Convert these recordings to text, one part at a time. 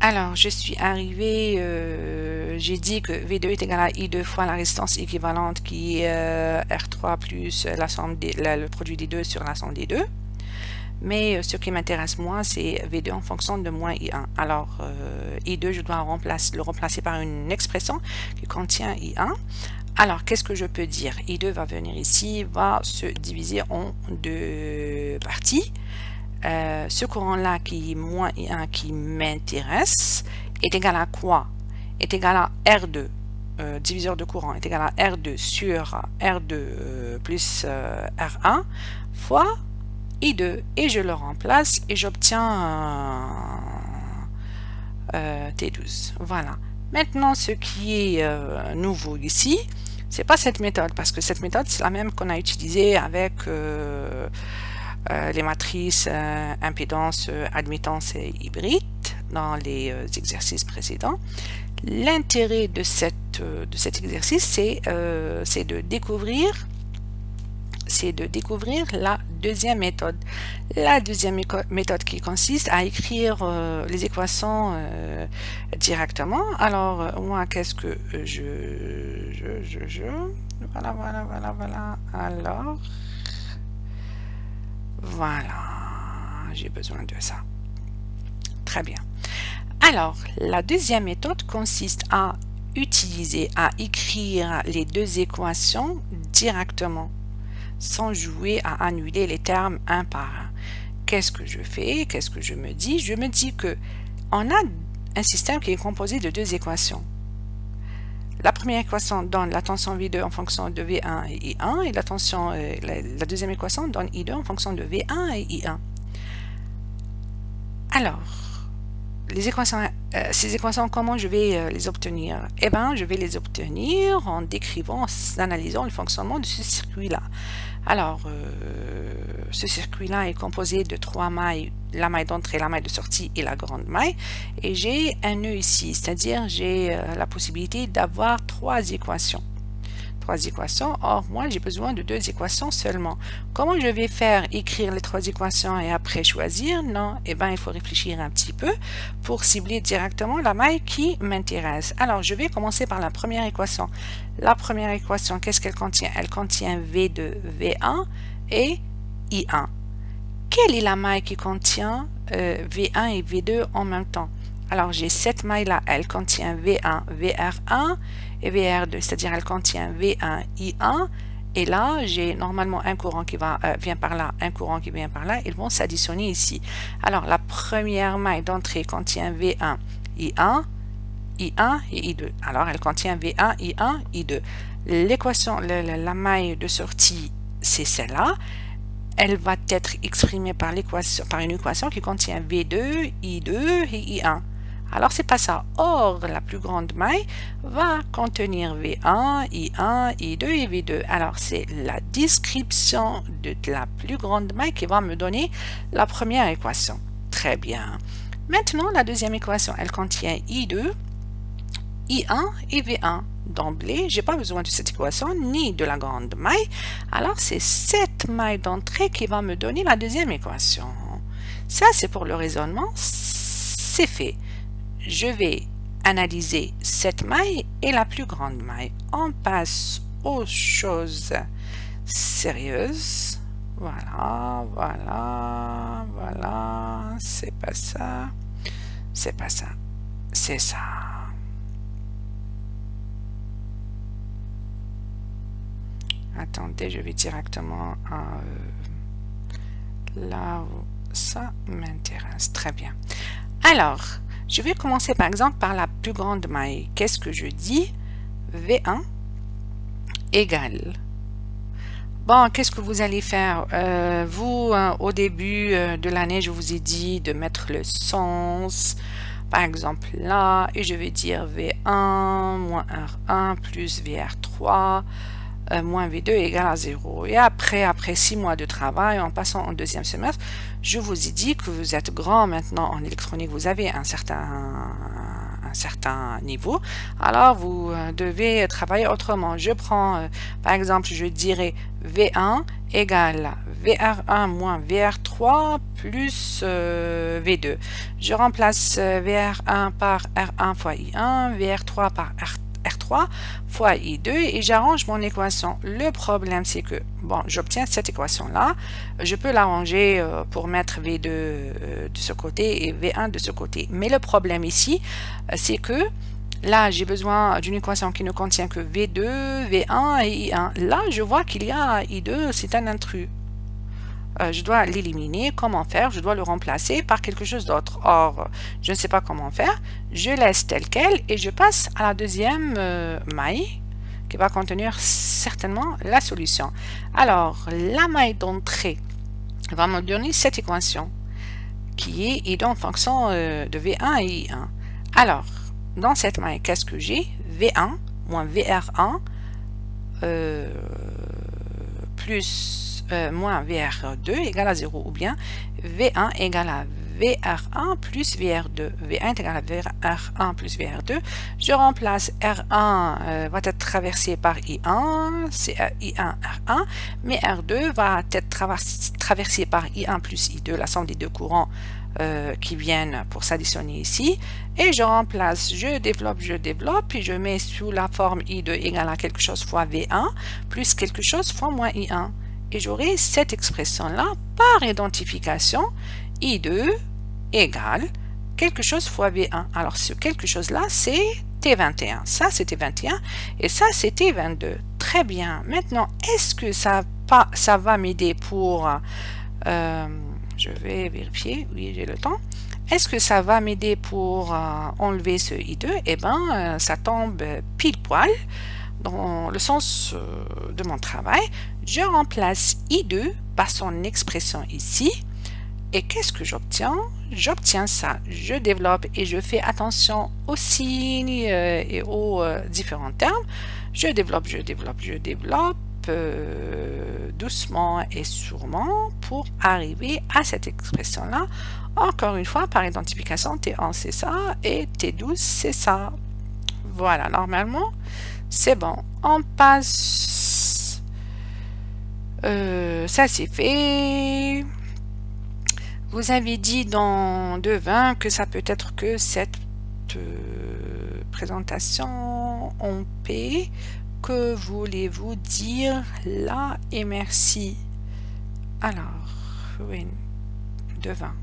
Alors, je suis arrivée, j'ai dit que V2 est égal à I2 fois la résistance équivalente qui est R3 plus la somme le produit des deux sur la somme des deux. Mais ce qui m'intéresse moi, c'est V2 en fonction de moins I1. Alors, I2, je dois le remplacer par une expression qui contient I1. Alors, qu'est-ce que je peux dire? I2 va venir ici, va se diviser en deux parties. Ce courant-là qui est moins I1 qui m'intéresse est égal à quoi? Est égal à R2. Diviseur de courant est égal à R2 sur R2 plus R1 fois I2. Et je le remplace et j'obtiens T12. Voilà. Maintenant, ce qui est nouveau ici, c'est pas cette méthode, parce que cette méthode, c'est la même qu'on a utilisée avec les matrices impédance, admittance et hybride dans les exercices précédents. L'intérêt de cet exercice, c'est de découvrir la deuxième méthode. La deuxième méthode qui consiste à écrire les équations directement. Alors, moi, qu'est-ce que voilà. Alors, voilà, j'ai besoin de ça. Très bien. Alors, la deuxième méthode consiste à écrire les deux équations directement, sans jouer à annuler les termes un par un. Qu'est-ce que je fais? Qu'est-ce que je me dis? Je me dis que on a un système qui est composé de deux équations. La première équation donne la tension V2 en fonction de V1 et I1, et la deuxième équation donne I2 en fonction de V1 et I1. Alors, ces équations, comment je vais les obtenir? Eh bien, je vais les obtenir en décrivant, en analysant le fonctionnement de ce circuit-là. Alors, ce circuit-là est composé de trois mailles, la maille d'entrée, la maille de sortie et la grande maille. Et j'ai un nœud ici, c'est-à-dire j'ai la possibilité d'avoir trois équations. Or, moi, j'ai besoin de deux équations seulement. Comment je vais faire écrire les trois équations et après choisir? Non, eh bien, il faut réfléchir un petit peu pour cibler directement la maille qui m'intéresse. Alors, je vais commencer par la première équation. La première équation, qu'est-ce qu'elle contient? Elle contient V2, V1 et I1. Quelle est la maille qui contient V1 et V2 en même temps? Alors, j'ai cette maille-là, elle contient V1, VR1 et VR2, c'est-à-dire elle contient V1, I1, et là, j'ai normalement un courant qui vient par là, un courant qui vient par là, ils vont s'additionner ici. Alors, la première maille d'entrée contient V1, I1 et I2. Alors, elle contient V1, I1, I2. L'équation, la maille de sortie, c'est celle-là. Elle va être exprimée par une équation qui contient V2, I2 et I1. Alors, c'est pas ça. Or, la plus grande maille va contenir V1, I1, I2 et V2. Alors, c'est la description de la plus grande maille qui va me donner la première équation. Très bien. Maintenant, la deuxième équation, elle contient I2, I1 et V1. D'emblée, je n'ai pas besoin de cette équation ni de la grande maille. Alors, c'est cette maille d'entrée qui va me donner la deuxième équation. Ça, c'est pour le raisonnement. C'est fait. Je vais analyser cette maille et la plus grande maille. On passe aux choses sérieuses. Voilà. C'est pas ça. C'est pas ça. C'est ça. Attendez, je vais directement là où ça m'intéresse. Très bien. Alors, je vais commencer par exemple par la plus grande maille. Qu'est-ce que je dis? V1 égale. Bon, qu'est-ce que vous allez faire? Vous, au début de l'année, je vous ai dit de mettre le sens, par exemple là, et je vais dire V1 moins R1 plus VR3 moins V2 égale à 0. Et après 6 mois de travail, en passant en deuxième semestre, je vous ai dit que vous êtes grand maintenant en électronique, vous avez un certain un certain niveau, alors vous devez travailler autrement. Je prends, par exemple, je dirais V1 égale VR1 moins VR3 plus V2. Je remplace VR1 par R1 fois I1, VR3 par R3 fois I2 et j'arrange mon équation. Le problème, c'est que, bon, j'obtiens cette équation-là. Je peux l'arranger pour mettre V2 de ce côté et V1 de ce côté. Mais le problème ici, c'est que là, j'ai besoin d'une équation qui ne contient que V2, V1 et I1. Là, je vois qu'il y a I2, c'est un intrus. Je dois l'éliminer. Comment faire? Je dois le remplacer par quelque chose d'autre. Or, je ne sais pas comment faire. Je laisse tel quel et je passe à la deuxième maille qui va contenir certainement la solution. Alors, la maille d'entrée va me donner cette équation qui est I2 en fonction de V1 et I1. Alors, dans cette maille, qu'est-ce que j'ai? V1 moins VR1 plus moins VR2 égale à 0 ou bien V1 égale à VR1 plus VR2. V1 est égal à VR1 plus VR2. Je remplace R1 va être traversé par I1, c'est I1 R1, mais R2 va être traversé par I1 plus I2, la somme des deux courants qui viennent pour s'additionner ici. Et je remplace, je développe, et je mets sous la forme I2 égale à quelque chose fois V1 plus quelque chose fois moins I1. Et j'aurai cette expression-là par identification, I2 égale quelque chose fois V1. Alors, ce quelque chose-là, c'est T21. Ça, c'était 21 et ça, c'était 22. Très bien. Maintenant, est-ce que ça va m'aider pour... je vais vérifier. Oui, j'ai le temps. Est-ce que ça va m'aider pour enlever ce I2? Eh bien, ça tombe pile poil dans le sens de mon travail. Je remplace I2 par son expression ici. Et qu'est-ce que j'obtiens? J'obtiens ça. Je développe et je fais attention aux signes et aux différents termes. Je développe doucement et sûrement pour arriver à cette expression-là. Encore une fois, par identification, T1 c'est ça et T12 c'est ça. Voilà, normalement, c'est bon. On passe. Ça c'est fait. Vous avez dit dans Devin que ça peut être que cette présentation en P. Que voulez-vous dire là et merci? Alors, oui, Devin.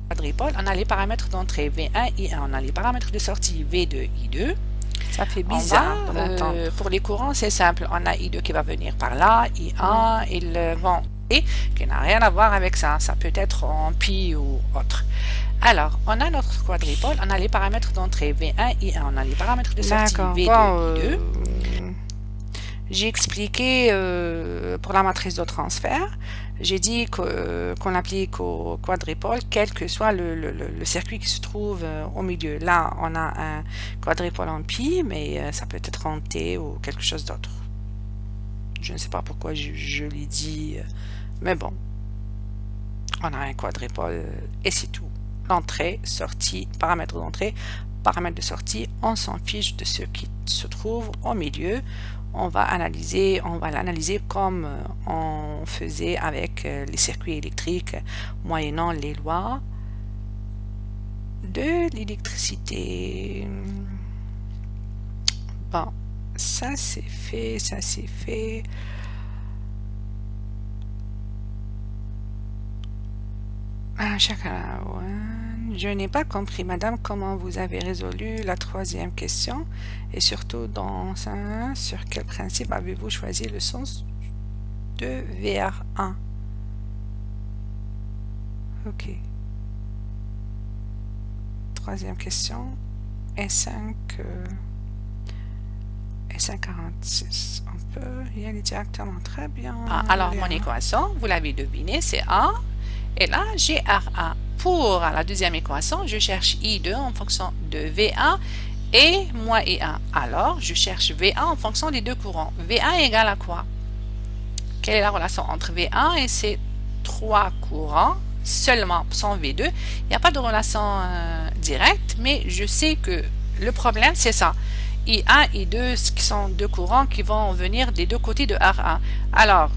Quadripole, on a les paramètres d'entrée V1, I1, on a les paramètres de sortie V2, I2. Ça fait bizarre. Pour les courants, c'est simple. On a I2 qui va venir par là, I1, ils vont et qui n'a rien à voir avec ça. Ça peut être en pi ou autre. Alors, on a notre quadripole, on a les paramètres d'entrée V1, I1, on a les paramètres de sortie V2, I2. J'ai expliqué pour la matrice de transfert, j'ai dit qu'on applique au quadripole, quel que soit le circuit qui se trouve au milieu. Là, on a un quadripole en pi, mais ça peut être en T ou quelque chose d'autre. Je ne sais pas pourquoi je l'ai dit, mais bon. On a un quadripole et c'est tout. L'entrée, sortie, paramètres d'entrée, paramètres de sortie, on s'en fiche de ce qui se trouve au milieu. On va l'analyser comme on faisait avec les circuits électriques, moyennant les lois de l'électricité. Bon, ça c'est fait, ça c'est fait. Je n'ai pas compris, madame, comment vous avez résolu la troisième question et surtout sur quel principe avez-vous choisi le sens de VR1? Ok. Troisième question. S5 46. On peut y aller directement. Très bien. Alors, mon équation, vous l'avez deviné, c'est A. Et là, j'ai R1. Pour la deuxième équation, je cherche I2 en fonction de V1 et moins I1. Alors, je cherche V1 en fonction des deux courants. V1 égale à quoi? quelle est la relation entre V1 et ces 3 courants, seulement sans V2. Il n'y a pas de relation directe, mais je sais que le problème, c'est ça. I1 et I2, qui sont deux courants qui vont venir des deux côtés de R1. Alors,